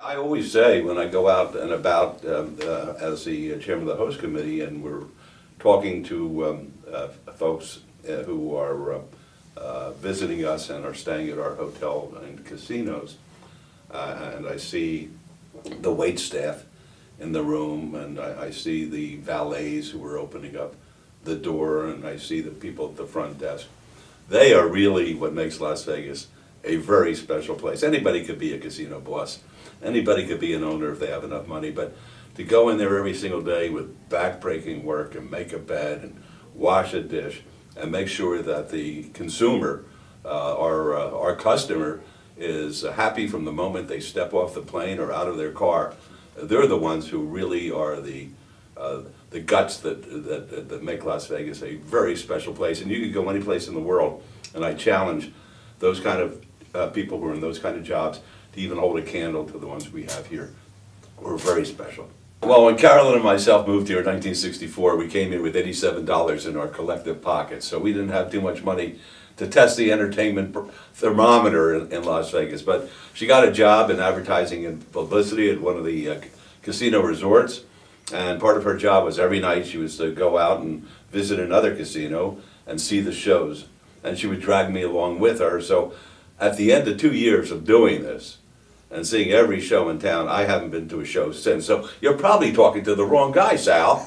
I always say when I go out and about as the chairman of the host committee and we're talking to folks who are visiting us and are staying at our hotel and casinos, and I see the wait staff in the room, and I see the valets who are opening up the door, and I see the people at the front desk. They are really what makes Las Vegas a very special place. Anybody could be a casino boss. Anybody could be an owner if they have enough money, but to go in there every single day with back-breaking work and make a bed and wash a dish and make sure that the consumer, our customer, is happy from the moment they step off the plane or out of their car. They're the ones who really are the guts that make Las Vegas a very special place. And you could go any place in the world, and I challenge those kind of people who are in those kind of jobs to even hold a candle to the ones we have here. We're very special. Well, when Carolyn and myself moved here in 1964, we came here with $87 in our collective pockets, so we didn't have too much money to test the entertainment thermometer in Las Vegas. But she got a job in advertising and publicity at one of the casino resorts, and part of her job was every night she was to go out and visit another casino and see the shows, and she would drag me along with her. So at the end of 2 years of doing this, and seeing every show in town, I haven't been to a show since. So you're probably talking to the wrong guy, Sal.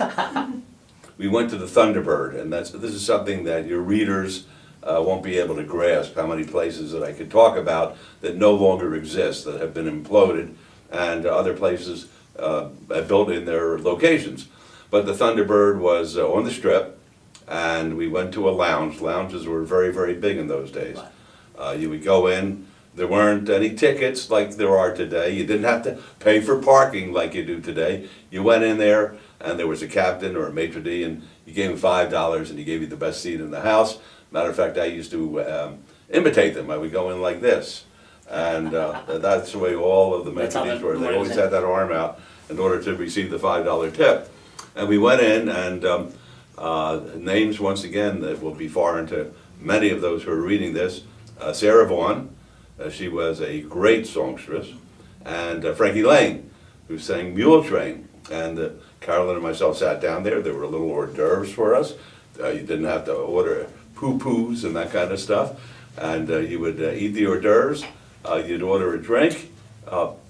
We went to the Thunderbird, and this is something that your readers won't be able to grasp, how many places that I could talk about that no longer exist, that have been imploded, and other places built in their locations. But the Thunderbird was on the Strip, and we went to a lounge. Lounges were very, very big in those days. You would go in. There weren't any tickets like there are today. You didn't have to pay for parking like you do today. You went in there, and there was a captain or a maitre d', and you gave him $5, and he gave you the best seat in the house. Matter of fact, I used to imitate them. I would go in like this, and that's the way all of the maitre d's were. They always had that arm out in order to receive the $5 tip. And we went in, and names, once again, that will be foreign to many of those who are reading this. Sarah Vaughan. She was a great songstress, and Frankie Lane, who sang Mule Train. And Carolyn and myself sat down there. There were little hors d'oeuvres for us. You didn't have to order poo-poos and that kind of stuff. And you would eat the hors d'oeuvres. You'd order a drink.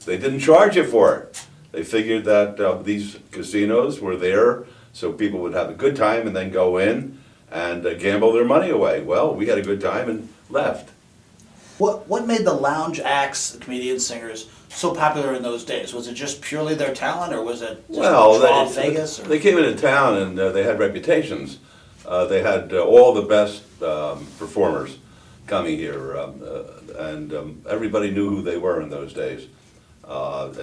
They didn't charge you for it. They figured that these casinos were there so people would have a good time and then go in and gamble their money away. Well, we had a good time and left. What made the lounge acts, the comedians, singers, so popular in those days? Was it just purely their talent, or was it just a draw of Vegas? They came into town and they had reputations. They had all the best performers coming here, and everybody knew who they were in those days.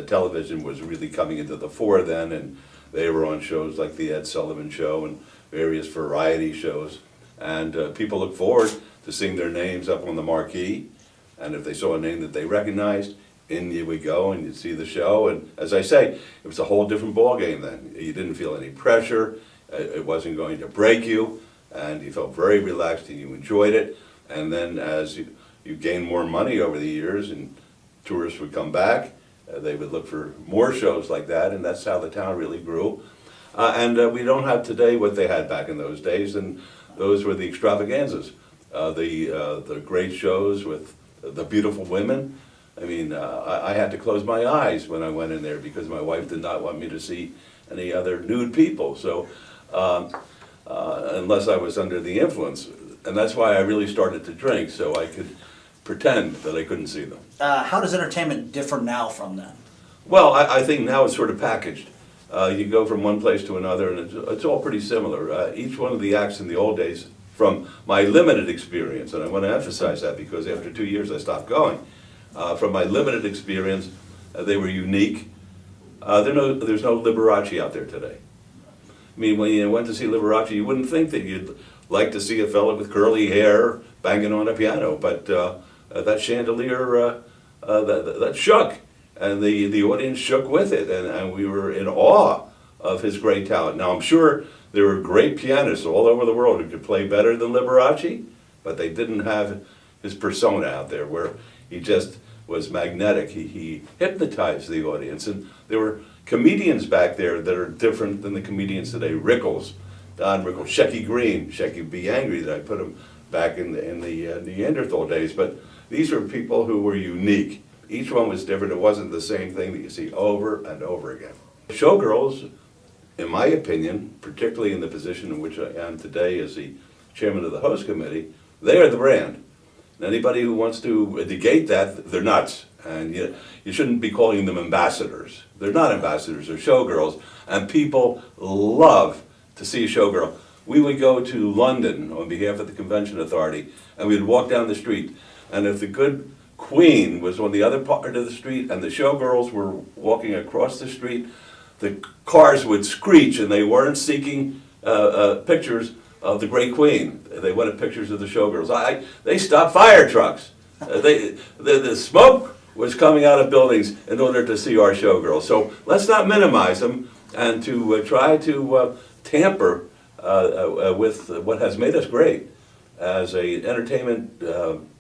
Television was really coming into the fore then, and they were on shows like The Ed Sullivan Show and various variety shows. And people look forward to seeing their names up on the marquee. And if they saw a name that they recognized, in you would go and you'd see the show. And as I say, it was a whole different ballgame then. You didn't feel any pressure. It wasn't going to break you. And you felt very relaxed and you enjoyed it. And then as you gained more money over the years and tourists would come back, they would look for more shows like that. And that's how the town really grew. And we don't have today what they had back in those days. And those were the extravaganzas. The great shows with the beautiful women. I mean, I had to close my eyes when I went in there because my wife did not want me to see any other nude people. So, unless I was under the influence. And that's why I really started to drink, so I could pretend that I couldn't see them. How does entertainment differ now from then? Well, I think now it's sort of packaged. You go from one place to another, and it's all pretty similar. Each one of the acts in the old days, from my limited experience, and I want to emphasize that because after 2 years I stopped going. From my limited experience, they were unique. There's no Liberace out there today. I mean, when you went to see Liberace, you wouldn't think that you'd like to see a fellow with curly hair banging on a piano, but that chandelier, that shook, and the audience shook with it, and we were in awe of his great talent. Now, I'm sure there were great pianists all over the world who could play better than Liberace, but they didn't have his persona out there where he just was magnetic. He hypnotized the audience, and there were comedians back there that are different than the comedians today. Rickles, Don Rickles, Shecky Green. Shecky would be angry that I put him back in the Neanderthal days, but these were people who were unique. Each one was different. It wasn't the same thing that you see over and over again. Showgirls, in my opinion, particularly in the position in which I am today as the chairman of the host committee, they are the brand. And anybody who wants to negate that, they're nuts. And you shouldn't be calling them ambassadors. They're not ambassadors, they're showgirls. And people love to see a showgirl. We would go to London on behalf of the Convention Authority, and we'd walk down the street. And if the good Queen was on the other part of the street and the showgirls were walking across the street, the cars would screech, and they weren't seeking pictures of the great Queen. They wanted pictures of the showgirls. They stopped fire trucks. The smoke was coming out of buildings in order to see our showgirls. So let's not minimize them and to try to tamper with what has made us great as a entertainment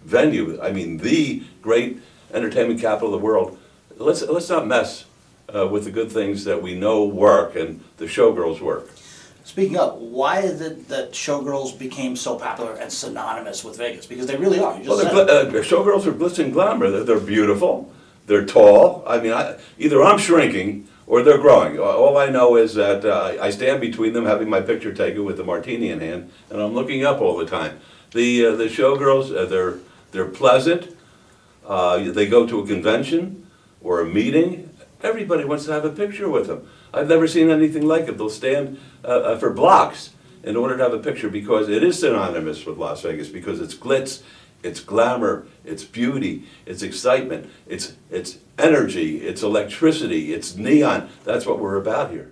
venue. I mean, the great entertainment capital of the world. Let's not mess with the good things that we know work and the showgirls work. Speaking of, why is it that showgirls became so popular and synonymous with Vegas? Because they really are. You just said it. Showgirls are glitz and glamour. They're beautiful. They're tall. I mean, either I'm shrinking or they're growing. All I know is that I stand between them, having my picture taken with the martini in hand, and I'm looking up all the time. The showgirls, they're pleasant. They go to a convention or a meeting. Everybody wants to have a picture with them. I've never seen anything like it. They'll stand for blocks in order to have a picture because it is synonymous with Las Vegas, because it's glitz, it's glamour, it's beauty, it's excitement, it's energy, it's electricity, it's neon. That's what we're about here.